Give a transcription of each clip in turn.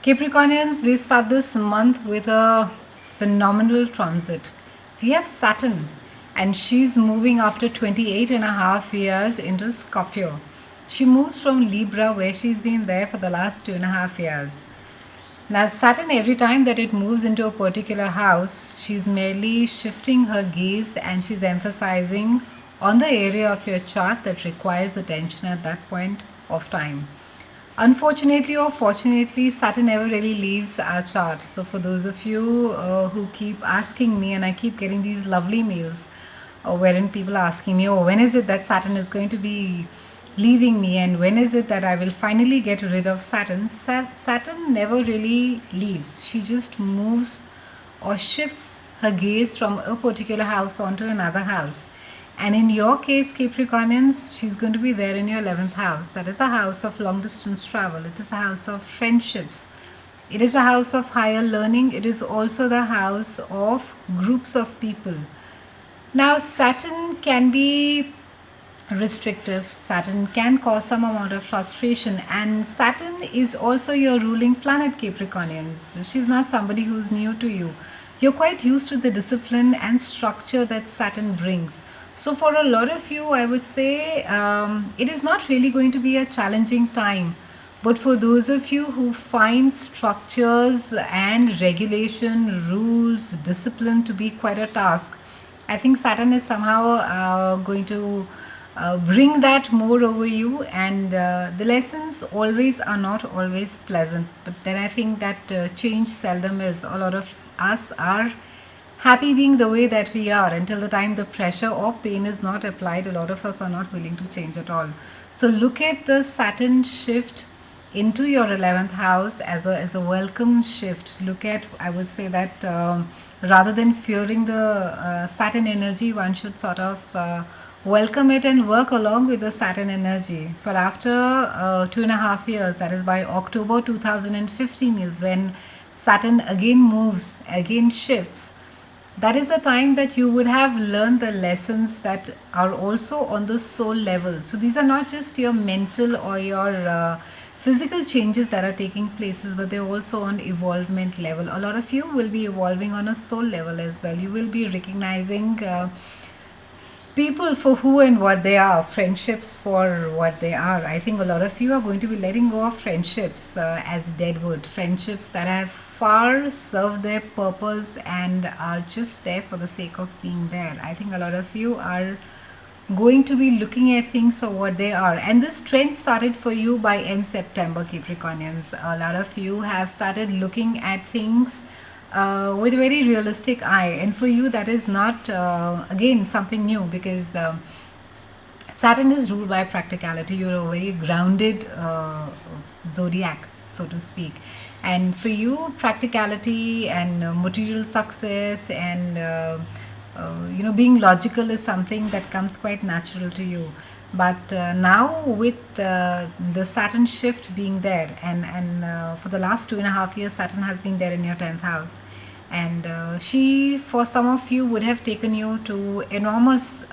Capricornians, we start this month with a phenomenal transit. We have Saturn, and she's moving after 28 and a half years into Scorpio. She moves from Libra, where she's been there for the last 2.5 years. Now, Saturn, every time that it moves into a particular house, she's merely shifting her gaze and she's emphasizing on the area of your chart that requires attention at that point of time. Unfortunately or fortunately, Saturn never really leaves our chart. So, for those of you who keep asking me, and I keep getting these lovely mails wherein people are asking me, oh, when is it that Saturn is going to be leaving me, and when is it that I will finally get rid of Saturn? Saturn never really leaves. She just moves or shifts her gaze from a particular house onto another house. And in your case, Capricornians, she's going to be there in your 11th house. That is a house of long distance travel. It is a house of friendships. It is a house of higher learning. It is also the house of groups of people. Now, Saturn can be restrictive. Saturn can cause some amount of frustration, and Saturn is also your ruling planet, Capricornians. She's not somebody who's new to you. You're quite used to the discipline and structure that Saturn brings. So, for a lot of you, I would say it is not really going to be a challenging time. But for those of you who find structures and regulation, rules, discipline to be quite a task, I think Saturn is somehow going to bring that more over you, and the lessons always are not always pleasant. But then I think that change seldom is. A lot of us are happy being the way that we are until the time the pressure or pain is not applied. A lot of us are not willing to change at all. So look at the Saturn shift into your 11th house as a welcome shift. Look at, I would say that rather than fearing the Saturn energy, one should sort of welcome it and work along with the Saturn energy. For after 2.5 years, that is by October 2015, is when Saturn again moves, again shifts. That is a time that you would have learned the lessons that are also on the soul level. So these are not just your mental or your physical changes that are taking places, but they're also on evolvement level. A lot of you will be evolving on a soul level as well. You will be recognizing people for who and what they are, friendships for what they are. I think a lot of you are going to be letting go of friendships as deadwood, friendships that have far served their purpose and are just there for the sake of being there. I think a lot of you are going to be looking at things for what they are, and this trend started for you by end September, Capricornians. A lot of you have started looking at things with a very realistic eye, and for you that is not again something new, because Saturn is ruled by practicality. You're a very grounded zodiac, so to speak, and for you practicality and material success and being logical is something that comes quite natural to you. But now with the Saturn shift being there, and for the last 2.5 years Saturn has been there in your 10th house, and she, for some of you, would have taken you to enormous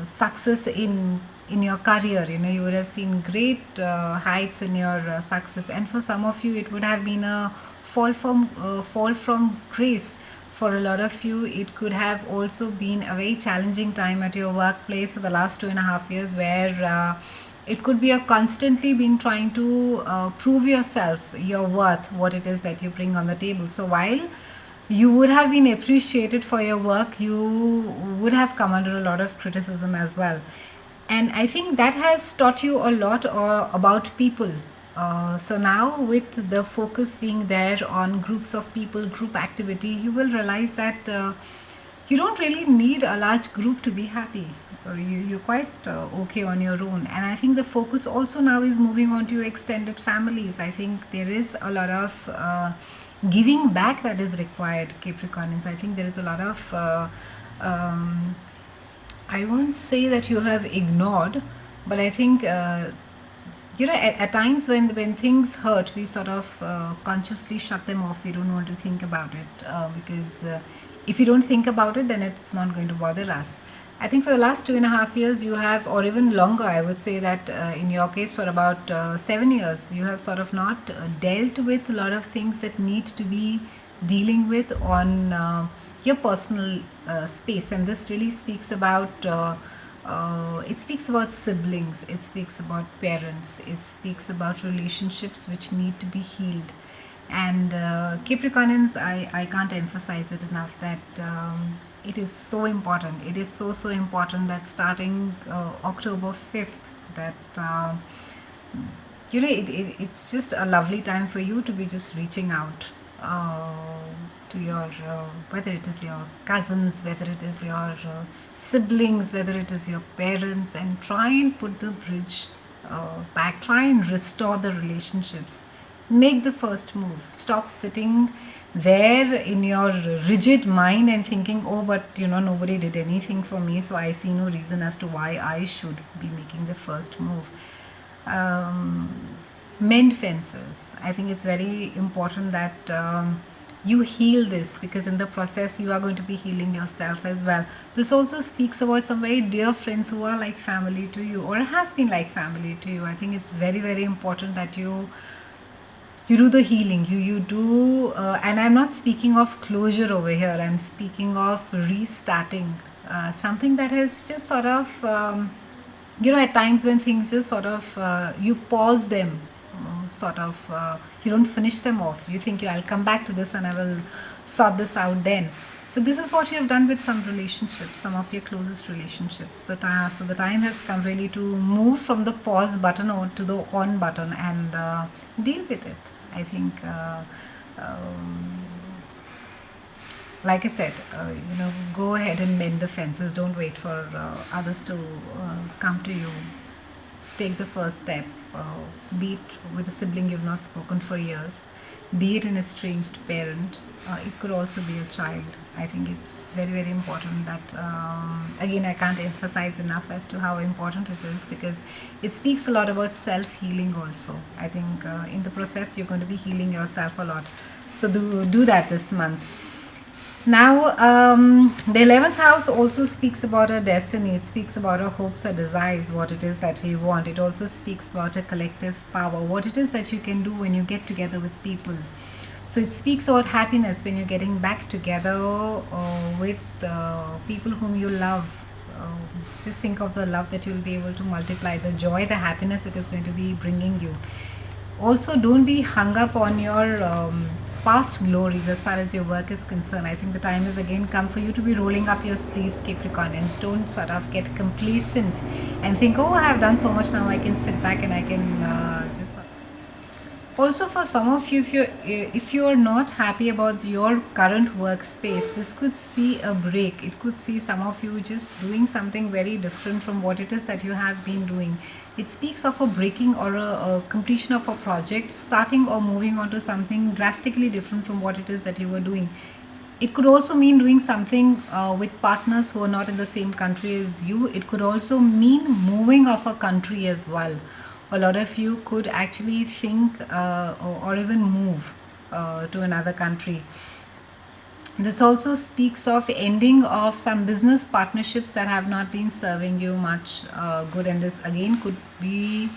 success in your career. You would have seen great heights in your success, and for some of you it would have been a fall from grace. For a lot of you, it could have also been a very challenging time at your workplace for the last 2.5 years, where it could be a constantly been trying to prove yourself, your worth, what it is that you bring on the table. So while you would have been appreciated for your work, you would have come under a lot of criticism as well. And I think that has taught you a lot about people. So now with the focus being there on groups of people, group activity, you will realize that you don't really need a large group to be happy. You're quite okay on your own. And I think the focus also now is moving on to your extended families. I think there is a lot of giving back that is required, Capricornians. I think there is a lot of I won't say that you have ignored, but I think at times when things hurt, we sort of consciously shut them off. We don't want to think about it, because if you don't think about it, then it's not going to bother us. I think for the last 2.5 years, you have, or even longer, I would say that in your case, for about 7 years, you have sort of not dealt with a lot of things that need to be dealing with on your personal space. And this really speaks about. It speaks about siblings, it speaks about parents, it speaks about relationships which need to be healed. And Capricornians, I can't emphasize it enough that it is so important. It is so important that starting October 5th, that it's just a lovely time for you to be just reaching out to your, whether it is your cousins, whether it is your siblings, whether it is your parents, and try and put the bridge back, try and restore the relationships. Make the first move. Stop sitting there in your rigid mind and thinking, oh, but nobody did anything for me, so I see no reason as to why I should be making the first move. Mend fences. I think it's very important that you heal this, because in the process you are going to be healing yourself as well. This also speaks about some very dear friends who are like family to you or have been like family to you. I think it's very important that you do the healing, you do, and I'm not speaking of closure over here, I'm speaking of restarting something that has just sort of at times when things just sort of you pause them, you don't finish them off, you think I'll come back to this and I will sort this out then. So this is what you have done with some relationships, some of your closest relationships. So the time has come really to move from the pause button to the on button and deal with it. I think, like I said, go ahead and mend the fences. Don't wait for others to come to you. Take the first step, be it with a sibling you've not spoken for years, be it an estranged parent, it could also be a child. I think it's very important that, again, I can't emphasize enough as to how important it is, because it speaks a lot about self-healing also. I think in the process you're going to be healing yourself a lot. So do that this month. Now, the 11th house also speaks about our destiny. It speaks about our hopes, our desires, what it is that we want. It also speaks about a collective power, what it is that you can do when you get together with people. So it speaks about happiness when you're getting back together with people whom you love. Just think of the love that you'll be able to multiply, the joy, the happiness it is going to be bringing you. Also, don't be hung up on your past glories as far as your work is concerned. I think the time has again come for you to be rolling up your sleeves, Capricornians. Don't sort of get complacent and think, oh, I have done so much, now I can sit back and I can just... Also, for some of you, if you are not happy about your current workspace, this could see a break. It could see some of you just doing something very different from what it is that you have been doing. It speaks of a breaking or a completion of a project, starting or moving on to something drastically different from what it is that you were doing. It could also mean doing something with partners who are not in the same country as you. It could also mean moving of a country as well. A lot of you could actually think or even move to another country. This also speaks of ending of some business partnerships that have not been serving you much good, and this again could be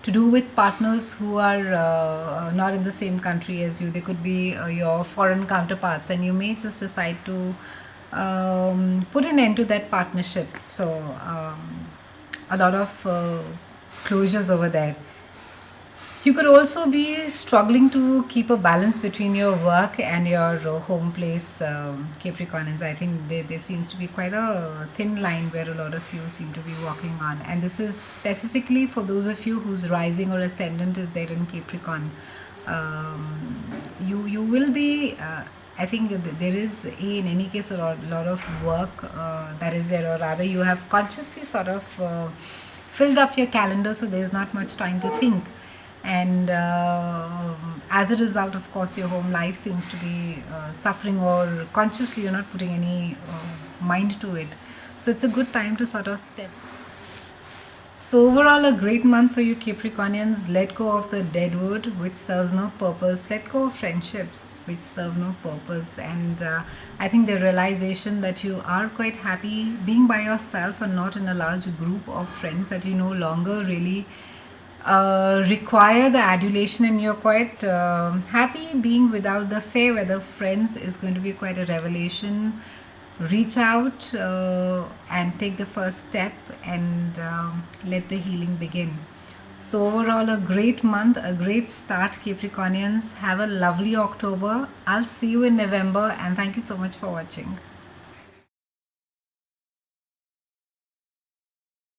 to do with partners who are not in the same country as you. They could be your foreign counterparts, and you may just decide to put an end to that partnership. So a lot of closures over there. You could also be struggling to keep a balance between your work and your home place, Capricornians. I think there seems to be quite a thin line where a lot of you seem to be walking on. And this is specifically for those of you whose rising or ascendant is there in Capricorn. You will be... I think there is, in any case, a lot of work that is there, or rather you have consciously sort of filled up your calendar, so there's not much time to think. And as a result, of course, your home life seems to be suffering, or consciously you're not putting any mind to it. So it's a good time to sort of step. So, overall, a great month for you, Capricornians. Let go of the deadwood, which serves no purpose. Let go of friendships, which serve no purpose. And I think the realization that you are quite happy being by yourself and not in a large group of friends, that you no longer really require the adulation, and you're quite happy being without the fair weather friends is going to be quite a revelation. Reach out and take the first step, and let the healing begin. So, overall, a great month, a great start, Capricornians. Have a lovely October. I'll see you in November, and thank you so much for watching.